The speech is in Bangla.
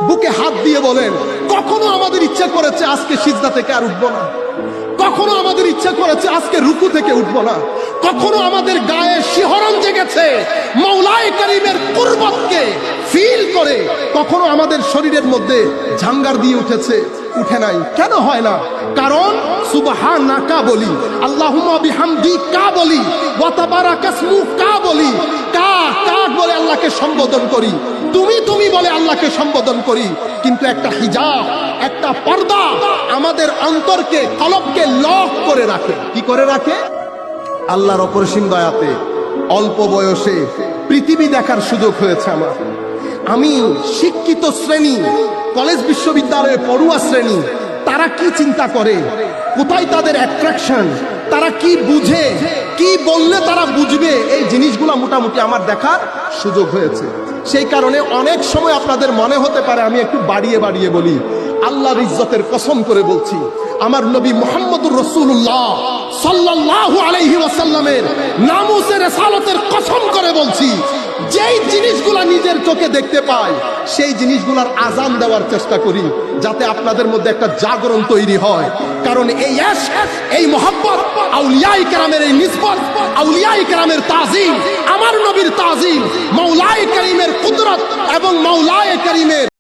বুকে হাত দিয়ে বলেন, কখনো আমাদের ইচ্ছা করেছে আজকে সিজদা থেকে আর উঠবো না, কখনো আমাদের ইচ্ছা করেছে আজকে রুকু থেকে উঠবো না, কখনো আমাদের গায়ে শিহরণ জেগেছে মওলায়ে কারীমের কুরবতকে ফিল করে, কখনো আমাদের শরীরের মধ্যে ঝাঙ্গার দিয়ে উঠেছে, উঠে নাই। কেন হয় না? কারণ সুবহানাকা বলি, আল্লাহুম্মা বিহামদিকা বলি, ওয়া তাবারাকাসমুকা বলি, কা বলে আল্লাহকে সম্বোধন করি, তুমি বলে আল্লাহকে সম্বোধন করি। কিন্তু একটা হিজাব, একটা পর্দা আমাদের অন্তরকে, কলবকে লক করে রাখে। কি করে রাখে? আল্লাহর অপরিসীম দয়াতে অল্প বয়সে পৃথিবী দেখার সুযোগ হয়েছে আমার। আমি শিক্ষিত শ্রেণী, কলেজ বিশ্ববিদ্যালয়ে পড়ুয়া শ্রেণী, তারা কি চিন্তা করে, কোথায় তাদের অ্যাট্রাকশন, তারা কি বুঝে, কি বললে তারা বুঝবে, এই জিনিসগুলো মোটামুটি আমার দেখার সুযোগ হয়েছে। সেই কারণে অনেক সময় আপনাদের মনে হতে পারে আমি একটু বাড়িয়ে বলি। আল্লাহর ইজ্জতের কসম করে বলছি, আমার নবী মুহাম্মদুর রাসূলুল্লাহ সাল্লাল্লাহু আলাইহি ওয়াসাল্লামের নামুসে রিসালাতের কসম করে বলছি, যেই জিনিসগুলা নিজের চোখে দেখতে পাই সেই জিনিসগুলার আযান দেওয়ার চেষ্টা করি, যাতে আপনাদের মধ্যে একটা জাগরণ তৈরি হয়। কারণ এই ইশক, এই মুহাব্বত, আউলিয়ায়ে কেরামের এই নিসবত, আউলিয়ায়ে কেরামের তাজিম, আমার নবীর তাজিম, মওলায়ে কারীমের কুদরত এবং মওলায়ে কারীমের